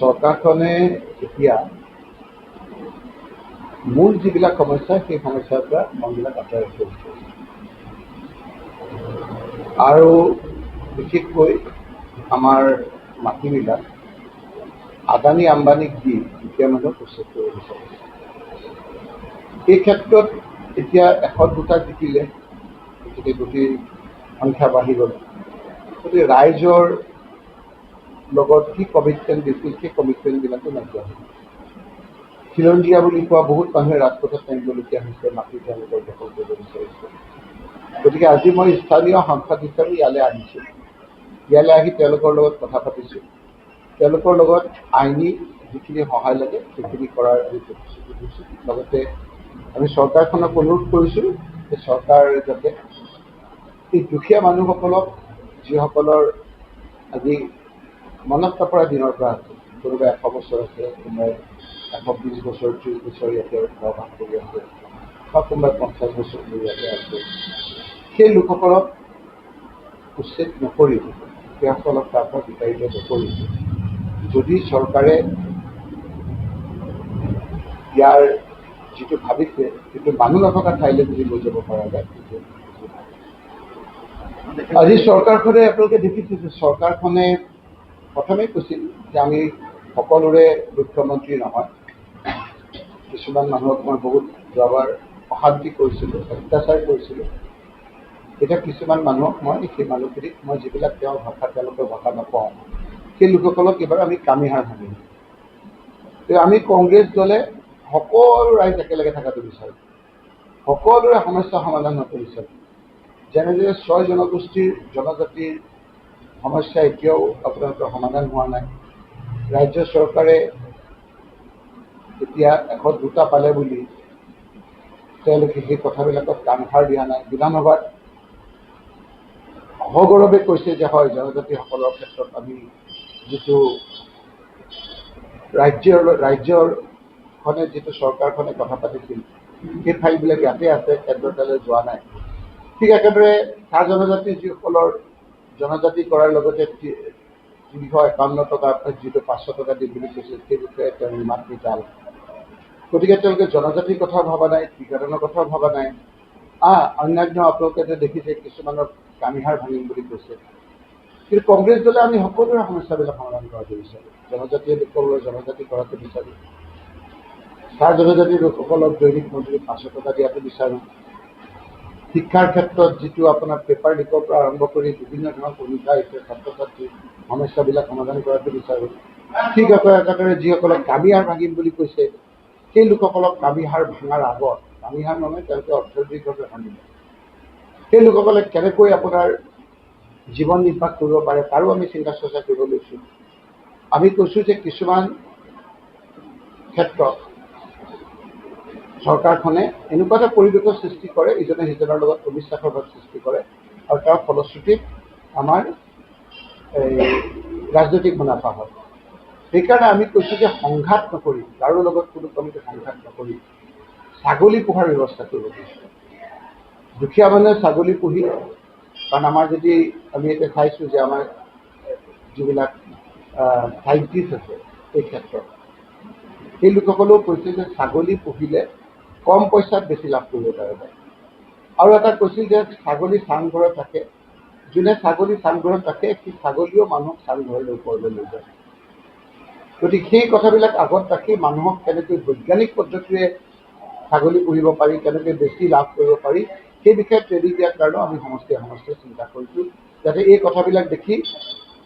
চৰকাৰখনে এতিয়া মূল যিবিলাক সমস্যা সেই সমস্যাৰ পৰা মনবিলাক আঁতৰাই ৰাখিছে আৰু বিশেষকৈ আমাৰ মাটিবিলাক আদানী আম্বানীক দি দুখীয়া মানুহক উচ্ছেদ কৰিব বিচাৰিছে। এই ক্ষেত্ৰত এতিয়া 102টা জিকিলে, গতিকে গোটেই সংখ্যা বাঢ়ি গ'ল। গতিকে ৰাইজৰ লগত কি কমিটমেণ্ট দিছিল সেই কমিটমেণ্টবিলাকো নাইকিয়া হ'ল। খিলঞ্জীয়া বুলি কোৱা বহুত মানুহে ৰাজপথত নামিবলগীয়া হৈছে, মাটি তেওঁলোকৰ দখল কৰিব বিচাৰিছে। গতিকে আজি মই স্থানীয় সাংসদ হিচাপে ইয়ালৈ আহিছোঁ। ইয়ালৈ আহি তেওঁলোকৰ লগত কথা পাতিছোঁ। তেওঁলোকৰ লগত আইনী যিখিনি সহায় লাগে সেইখিনি কৰাৰ আমি প্ৰতিশ্ৰুতি দিছোঁ। লগতে আমি চৰকাৰখনক অনুৰোধ কৰিছোঁ যে চৰকাৰে যাতে এই দুখীয়া মানুহসকলক, যিসকলৰ আজি মনত নপৰা দিনৰ পৰা আছে, কোনোবাই 100 বছৰ আছে, কোনোবাই 120 বছৰ 30 বছৰ ইয়াতে বসবাস কৰি আছে, বা কোনোবাই 50 বছৰ ধৰি ইয়াতে আছে, সেই লোকসকলক উচ্ছেদ নকৰি, সেইসকলক তাৰ পৰা বিতাড়িত নকৰি যদি চৰকাৰে ইয়াৰ যিটো ভাবিছে সেইটো মানুহ নথকা ঠাইলৈ যদি লৈ যাব পৰা যায়। আজি চৰকাৰখনে আপোনালোকে দেখিছে যে চৰকাৰখনে প্ৰথমেই কৈছিল যে আমি সকলোৰে মুখ্যমন্ত্ৰী নহয়, কিছুমান মানুহক মই বহুত যোৱাবাৰ অশান্তি কৰিছিলোঁ, অত্যাচাৰ কৰিছিলোঁ। এতিয়া কিছুমান মানুহক মই সেই মানুহখিনিক মই যিবিলাক তেওঁৰ ভাষা তেওঁলোকৰ ভাষা নকওঁ, সেই লোকসকলক এইবাৰ আমি কামিহাৰ ভাঙিম। আমি কংগ্ৰেছ দলে সকলো ৰাইজ একেলগে থকাটো বিচাৰোঁ, সকলোৰে সমস্যা সমাধান হোৱাটো বিচাৰোঁ। যেনেদৰে 6 জনগোষ্ঠীৰ জনজাতিৰ সমস্যা এতিয়াও আপোনালোকৰ সমাধান হোৱা নাই। ৰাজ্য চৰকাৰে এতিয়া 102টা পালে বুলি তেওঁলোকে সেই কথাবিলাকত কাণসাৰ দিয়া নাই। বিধানসভাত সগৌৰৱে কৈছে যে হয়, জনজাতিসকলৰ ক্ষেত্ৰত আমি যিটো ৰাজ্যখনে যিটো চৰকাৰখনে কথা পাতিছিল সেই ফাইলবিলাক ইয়াতে আছে, কেন্দ্ৰৰ তালৈ যোৱা নাই। ঠিক একেদৰে চাহ জনজাতি যিসকলৰ জনজাতি কৰাৰ লগতে 351 টকা যিটো 500 টকা দিম বুলি কৈছিল, সেই বিষয়ে তেওঁ মাত নিতাল। গতিকে তেওঁলোকে জনজাতিৰ কথাও ভবা নাই, ঠিকাদাৰৰ কথাও ভবা নাই। অন্যান্য আপোনালোকে দেখিছে কিছুমানৰ কামিহাৰ ভাঙিম বুলি কৈছে। কিন্তু কংগ্ৰেছ দলে আমি সকলোৰে সমস্যাবিলাক সমাধান কৰাটো বিচাৰোঁ। জনজাতীয় লোকসকলৰ জনজাতি কৰাটো বিচাৰোঁ। চাহ জনজাতি লোকসকলক দৈনিক মজুৰি 500 টকা দিয়াটো বিচাৰোঁ। শিক্ষাৰ ক্ষেত্ৰত যিটো আপোনাৰ পেপাৰ লিকৰ পৰা আৰম্ভ কৰি বিভিন্ন ধৰণৰ ভূমিকা আহিছে, ছাত্ৰ ছাত্ৰীৰ সমস্যাবিলাক সমাধান কৰাটো বিচাৰোঁ। ঠিক একেদৰে যিসকলক কামিহাৰ ভাঙিম বুলি কৈছে, সেই লোকসকলক কামিহাৰ ভাঙাৰ আগত, কামিহাৰ মানে তেওঁলোকে অৰ্থনৈতিকভাৱে ভাঙিব, সেই লোকসকলে কেনেকৈ আপোনাৰ জীৱন নিৰ্বাহ কৰিব পাৰে তাৰো আমি চিন্তা চৰ্চা কৰিব লৈছোঁ। আমি কৈছোঁ যে কিছুমান ক্ষেত্ৰত চৰকাৰখনে এনেকুৱা এটা পৰিৱেশৰ সৃষ্টি কৰে, ইজনে সিজনৰ লগত অবিশ্বাসৰ ভাৱ সৃষ্টি কৰে, আৰু তাৰ ফলশ্ৰুতিত আমাৰ ৰাজনৈতিক মুনাফা হয়। সেইকাৰণে আমি কৈছোঁ যে সংঘাত নকৰি, কাৰো লগত কোনো কমিটি সংঘাত নকৰি ছাগলী পোহাৰ ব্যৱস্থা কৰিব দিছোঁ। দুখীয়া মানুহে ছাগলী পুহি, কাৰণ আমাৰ যদি আমি এতিয়া চাইছোঁ যে আমাৰ যিবিলাক সাহিত্যিক আছে এই ক্ষেত্ৰত, সেই লোকসকলেও কৈছে যে ছাগলী পুহিলে কম পইচাত বেছি লাভ কৰিব পাৰে। আৰু এটা কৈছিল যে ছাগলী চাংঘৰত ৰাখে, যোনে ছাগলী চাংঘৰত ৰাখে সেই ছাগলীও মানুহক চাংঘৰলৈ ওপৰলৈ লৈ যায়। গতিকে সেই কথাবিলাক আগত ৰাখি মানুহক কেনেকৈ বৈজ্ঞানিক পদ্ধতিৰে ছাগলী পুহিব পাৰি, কেনেকৈ বেছি লাভ কৰিব পাৰি, সেই বিষয়ে ট্ৰেনিং দিয়াৰ কাৰণেও আমি সমষ্টিয়ে চিন্তা কৰিছোঁ, যাতে এই কথাবিলাক দেখি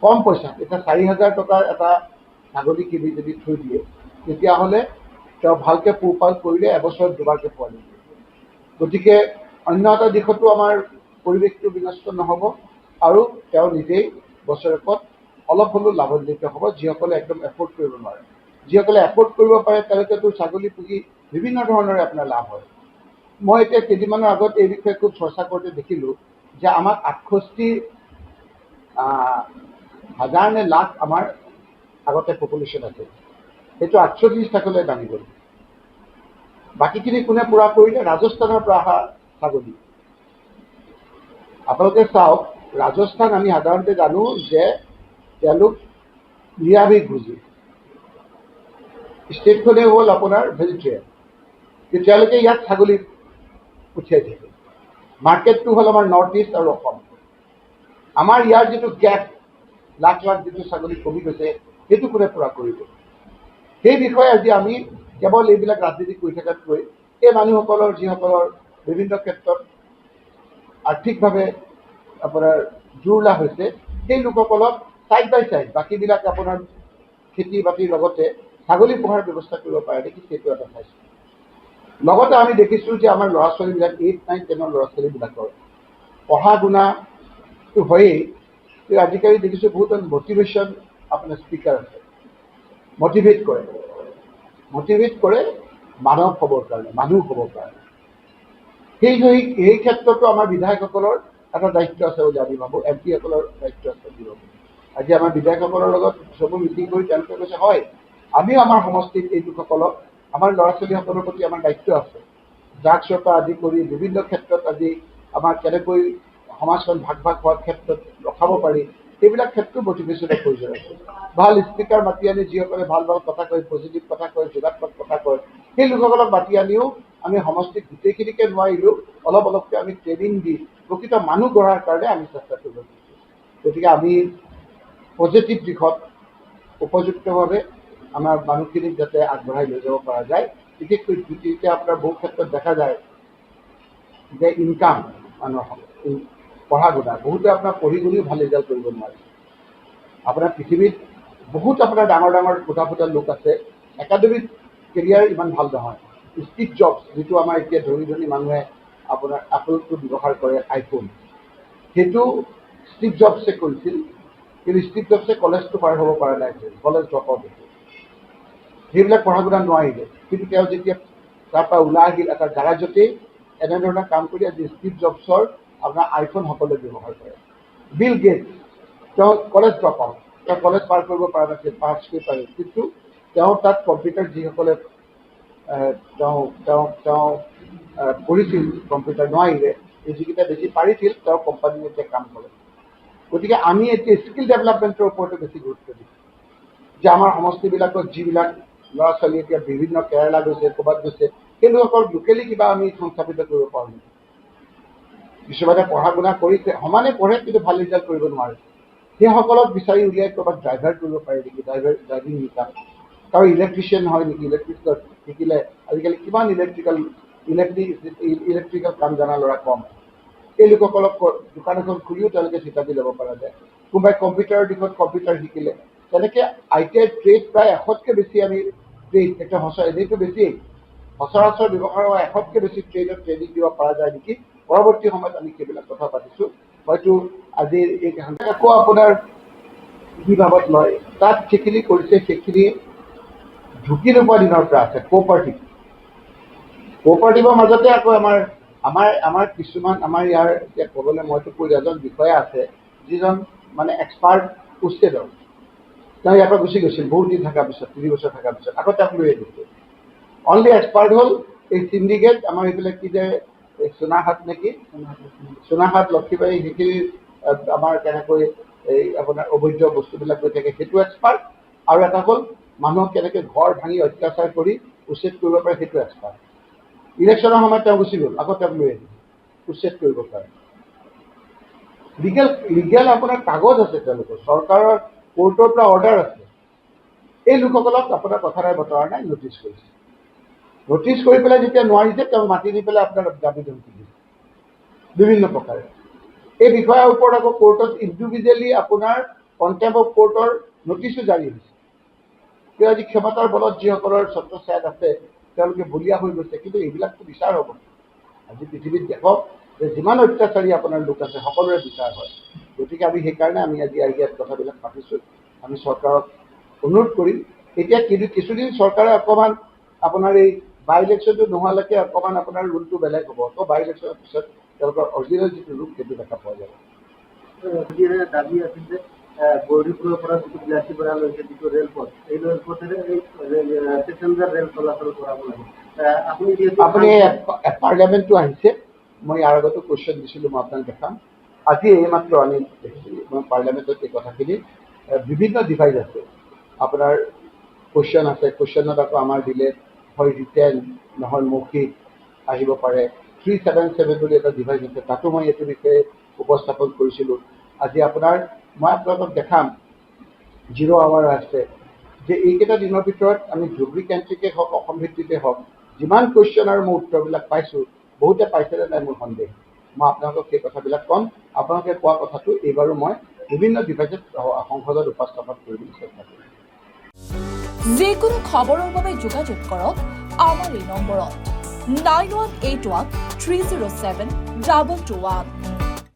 কম পইচাত, এতিয়া 4,000 টকাৰ এটা ছাগলী কিনি যদি থৈ দিয়ে, তেতিয়াহ'লে তেওঁ ভালকৈ পোহপাল কৰিলে এবছৰত 2বাৰকৈ পোৱালি দিয়ে। গতিকে অন্য এটা দিশতো আমাৰ পৰিৱেশটো বিনষ্ট নহ'ব, আৰু তেওঁ নিজেই বছৰেকত অলপ হ'লেও লাভান্বিত হ'ব। যিসকলে একদম এফৰ্ড কৰিব নোৱাৰে, যিসকলে এফৰ্ড কৰিব পাৰে তেওঁলোকেতো ছাগলী পুহি বিভিন্ন ধৰণৰে আপোনাৰ লাভ হয়। মই এতিয়া কেইদিনমানৰ আগত এই বিষয়ে খুব চৰ্চা কৰোঁতে দেখিলোঁ যে আমাক 68,000 নে লাখ আমাৰ আগতে পপুলেশ্যন আছে, সেইটো 48 দাঙি গ'ল। বাকীখিনি কোনে পূৰা কৰিলে? ৰাজস্থানৰ পৰা অহা ছাগলী। আপোনালোকে চাওক, ৰাজস্থান আমি সাধাৰণতে জানো যে তেওঁলোক নিৰামিষভোজী, ষ্টেটখনেই হ'ল আপোনাৰ ভেজিটেৰিয়ান, তেওঁলোকে ইয়াত ছাগলী পঠিয়াই থাকে। মাৰ্কেটটো হ'ল আমাৰ নৰ্থ ইষ্ট আৰু অসম। আমাৰ ইয়াৰ যিটো গেপ, লাখ লাখ যিটো ছাগলী কমি গৈছে, সেইটো কোনে পূৰা কৰিব? সেই বিষয়ে আজি আমি কেৱল এইবিলাক ৰাজনীতি কৰি থকাতকৈ এই মানুহসকলৰ যিসকলৰ বিভিন্ন ক্ষেত্ৰত আৰ্থিকভাৱে আপোনাৰ জুৰুলা হৈছে, সেই লোকসকলক ছাইড বাই ছাইড বাকীবিলাক আপোনাৰ খেতি বাতিৰ লগতে ছাগলী পোহাৰ ব্যৱস্থা কৰিব পাৰে নেকি, সেইটো এটা চাইছোঁ। লগতে আমি দেখিছোঁ যে আমাৰ ল'ৰা ছোৱালীবিলাক 8, 9, 10 ল'ৰা ছোৱালীবিলাকৰ পঢ়া শুনাটো হয়েই, কিন্তু আজিকালি দেখিছোঁ বহুত মটিভেশ্যন আপোনাৰ স্পীকাৰ আছে, মটিভেট কৰে মানৱ হ'বৰ কাৰণে, মানুহ হ'বৰ কাৰণে। সেই ক্ষেত্ৰতো আমাৰ বিধায়কসকলৰ এটা দায়িত্ব আছে বুলি আমি ভাবোঁ, MP সকলৰ দায়িত্ব আছে বুলি ভাবোঁ। আজি আমাৰ বিধায়কসকলৰ লগত চবু মিটিং কৰি তেওঁলোকে কৈছে, হয় আমিও আমাৰ সমষ্টিত এই লোকসকলক, আমাৰ ল'ৰা ছোৱালীসকলৰ প্ৰতি আমাৰ দায়িত্ব আছে। ড্ৰাগছৰ পৰা আদি কৰি বিভিন্ন ক্ষেত্ৰত আজি আমাৰ কেনেকৈ সমাজখন ভাগ ভাগ হোৱাৰ ক্ষেত্ৰত ৰখাব পাৰি, সেইবিলাক ক্ষেত্ৰত মটিভেশ্যনৰ প্ৰয়োজন আছে। ভাল স্পীকাৰ মাতি আনি যিসকলে ভাল ভাল কথা কয়, পজিটিভ কথা কয়, যোগাত্মক কথা কয়, সেই লোকসকলক মাতি আনিও আমি সমষ্টিত গোটেইখিনিকে নোৱাৰিলেও অলপ অলপকৈ আমি ট্ৰেইনিং দি প্ৰকৃত মানুহ গঢ়াৰ কাৰণে আমি চেষ্টা কৰিব পাৰিছোঁ। গতিকে আমি পজিটিভ দিশত উপযুক্তভাৱে আমাৰ মানুহখিনিক যাতে আগবঢ়াই লৈ যাব পৰা যায়। বিশেষকৈ এতিয়া আপোনাৰ বহু ক্ষেত্ৰত দেখা যায় যে ইনকাম মানুহৰ পঢ়া শুনা, বহুতে আপোনাৰ পঢ়ি শুনিও ভাল ৰিজাল্ট কৰিব নোৱাৰে। আপোনাৰ পৃথিৱীত বহুত আপোনাৰ ডাঙৰ ডাঙৰ ফুটা লোক আছে, একাডেমিক কেৰিয়াৰ ইমান ভাল নহয়। ষ্টিভ জবছ, যিটো আমাৰ এতিয়া ধনী ধনী মানুহে আপোনাৰ এপলটো ব্যৱহাৰ কৰে, আইফোন, সেইটো ষ্টিভ জবছে কৰিছিল, কিন্তু ষ্টিভ জবছে কলেজটো পাৰ হ'ব পৰা নাই, কলেজ ড্ৰপ আউট হৈছিল, সেইবিলাক পঢ়া শুনা নোৱাৰিলে। কিন্তু তেওঁ যেতিয়া তাৰ পৰা ওলাই আহিল, এটা গাৰাজতেই এনেধৰণৰ কাম কৰি আজি ষ্টিভ জবছৰ আপোনাৰ আইফোন সকলোৱে ব্যৱহাৰ কৰে। বিল গেটছ, তেওঁ কলেজ ড্ৰপ আউট, তেওঁ কলেজ পাৰ কৰিব পৰা নাছিল, পাছ কৰিব পাৰে, কিন্তু তেওঁ তাত কম্পিউটাৰ যিসকলে তেওঁ পঢ়িছিল, কম্পিউটাৰ নোৱাৰিলে, যিকেইটা বেছি পাৰিছিল তেওঁ কোম্পানীত এতিয়া কাম কৰে। গতিকে আমি এতিয়া স্কিল ডেভেলপমেণ্টৰ ওপৰতো বেছি গুৰুত্ব দিওঁ, যে আমাৰ সমষ্টিবিলাকত যিবিলাক ল'ৰা ছোৱালী এতিয়া বিভিন্ন কেৰালা গৈছে, ক'ৰবাত গৈছে, সেই লোকসকল লোকেলি কিবা আমি সংস্থাপিত কৰিব পাৰোঁ নেকি? কিছুমানে পঢ়া শুনা কৰিছে, সমানে পঢ়ে কিন্তু ভাল ৰিজাল্ট কৰিব নোৱাৰে, সেইসকলক বিচাৰি উলিয়াই ক'ৰবাত ড্ৰাইভাৰ কৰিব পাৰি নেকি, ড্ৰাইভিং শিকাম, আৰু ইলেক্ট্ৰিচিয়ান হয় নেকি, ইলেক্ট্ৰিচিয়ান শিকিলে আজিকালি কিমান ইলেক্ট্ৰিকেল কাম জনা ল'ৰা কম। এই লোকসকলক দোকান এখন খুলিও তেওঁলোকে থিতাপি ল'ব পৰা যায়। কোনোবাই কম্পিউটাৰৰ দিশত কম্পিউটাৰ শিকিলে, তেনেকৈ ITI ট্ৰেড প্ৰায় 100তকৈ বেছি আমি ট্ৰেড, একটা এনেইতো বেছি সচৰাচৰ ব্যৱহাৰ হোৱা 100তকৈ বেছি ট্ৰেডত ট্ৰেনিং দিব পৰা যায় নেকি, পৰৱৰ্তী সময়ত আমি সেইবিলাক কথা পাতিছোঁ। হয়তো আজিৰ এই আকৌ আপোনাৰ কি ভাৱত লয়, তাত যিখিনি কৰিছে সেইখিনি ঢুকি নোপোৱা দিনৰ পৰা আছে। কোঅপাৰেটিভৰ মাজতে আকৌ আমাৰ কিছুমান আমাৰ ইয়াৰ এতিয়া ক'বলৈ মইতো কৈ এজন বিষয়া আছে, যিজন মানে এক্সপাৰ্ট পোষ্টেডৰ, তেওঁ ইয়াৰ পৰা গুচি গৈছিল বহুত দিন থকাৰ পিছত, 3 বছৰ থকাৰ পিছত, আকৌ তেওঁক লৈ আহিছে। অনলি এক্সপাৰ্ট হ'ল এই চিণ্ডিকেট, আমাৰ এইবিলাক কি যে সোণাহাট নেকি, সোণাহাট লক্ষীবাৰী, সেইখিনি আমাৰ কেনেকৈ এই আপোনাৰ অবৈধ বস্তুবিলাক গৈ থাকে, সেইটো এক্সপাৰ্ট। আৰু এটা হ'ল মানুহক কেনেকৈ ঘৰ ভাঙি অত্যাচাৰ কৰি উচ্ছেদ কৰিব পাৰে, সেইটো এক্সপাৰ্ট। ইলেকশ্যনৰ সময়ত তেওঁ গুচি গ'ল, আকৌ তেওঁক লৈ আহিল উচ্ছেদ কৰিব পাৰে। লিগেল আপোনাৰ কাগজ আছে, তেওঁলোকৰ চৰকাৰৰ কোৰ্টৰ পৰা অৰ্ডাৰ আছে। এই লোকসকলক আপোনাৰ কথা নাই বতৰা নাই নটিচ কৰিছে, নটিচ কৰি পেলাই যেতিয়া নোৱাৰিছে, তেওঁ মাতি দি পেলাই আপোনাৰ দাবী ধমকি দিছে বিভিন্ন প্ৰকাৰে। এই বিষয়াৰ ওপৰত আকৌ কোৰ্টত ইণ্ডিভিজুৱেলি আপোনাৰ কণ্টেম্প অফ কোৰ্টৰ নটিচো জাৰি হৈছে। কিয় আজি ক্ষমতাৰ বলত যিসকলৰ ছত্ৰছায়াত আছে তেওঁলোকে বলীয়া হৈ গৈছে, কিন্তু এইবিলাকতো বিচাৰ হ'ব। আজি পৃথিৱীত দেখক যে যিমান অত্যাচাৰী আপোনাৰ লোক আছে সকলোৰে বিচাৰ হয়। গতিকে আমি সেইকাৰণে আমি আজি ইয়াত কথাবিলাক পাতিছোঁ। আমি চৰকাৰক অনুৰোধ কৰিম, এতিয়া কিছুদিন চৰকাৰে অকণমান আপোনাৰ এই বাই ইলেকশ্যনটো নোহোৱালৈকে অকণমান আপোনাৰ ৰুলটো বেলেগ হ'ব, আকৌ বাই ইলেকশ্যনৰ পিছত তেওঁলোকৰ অৰিজিনেল যিটো ৰূপ সেইটো দেখা পোৱা যাব। দাবী আছিল যে গৌৰীপুৰৰ পৰা যিটো বিলাসীপাৰালৈকে যিটো ৰেলপথ, এই ৰেলপথেৰে পেচেঞ্জাৰ ৰেল চলাচল কৰাব লাগে। আপুনি পাৰ্লিয়ামেণ্টটো আহিছে, মই ইয়াৰ আগতো কুৱেশ্যন দিছিলোঁ, মই আপোনাক দেখাম। আজি এইমাত্ৰ আমি দেখিছিলোঁ মই পাৰ্লিয়ামেণ্টত এই কথাখিনি বিভিন্ন ডিভাইচ আছে আপোনাৰ কুৱেশ্যন আছে, কুৱেশ্যনত আকৌ আমাৰ দিলে হয় ৰিটেন, নহয় মৌখিক আহিব পাৰে। 377 বুলি এটা ডিভাইচ আছে, তাতো মই এইটো বিষয়ে উপস্থাপন কৰিছিলোঁ। আজি মই আপোনালোকক দেখাম 0 আৱাৰ আছে যে এইকেইটা দিনৰ ভিতৰত আমি জিঅ'গ্ৰাফিকেন্দ্ৰিকে হওক, অসম ভিত্তিতে হওক, যিমান কুৱেশ্যন আৰু মই উত্তৰবিলাক পাইছোঁ, বহুতে পাইছেনে নাই মোৰ সন্দেহ। মই আপোনালোকক সেই কথাবিলাক ক'ম। আপোনালোকে কোৱা কথাটো এইবাৰো মই বিভিন্ন ডিভাইচত সংসদত উপস্থাপন কৰিবলৈ চেষ্টা কৰিম। যিকোনো খবৰৰ বাবে যোগাযোগ কৰক আমাৰ এই নম্বৰত 9181 307 221।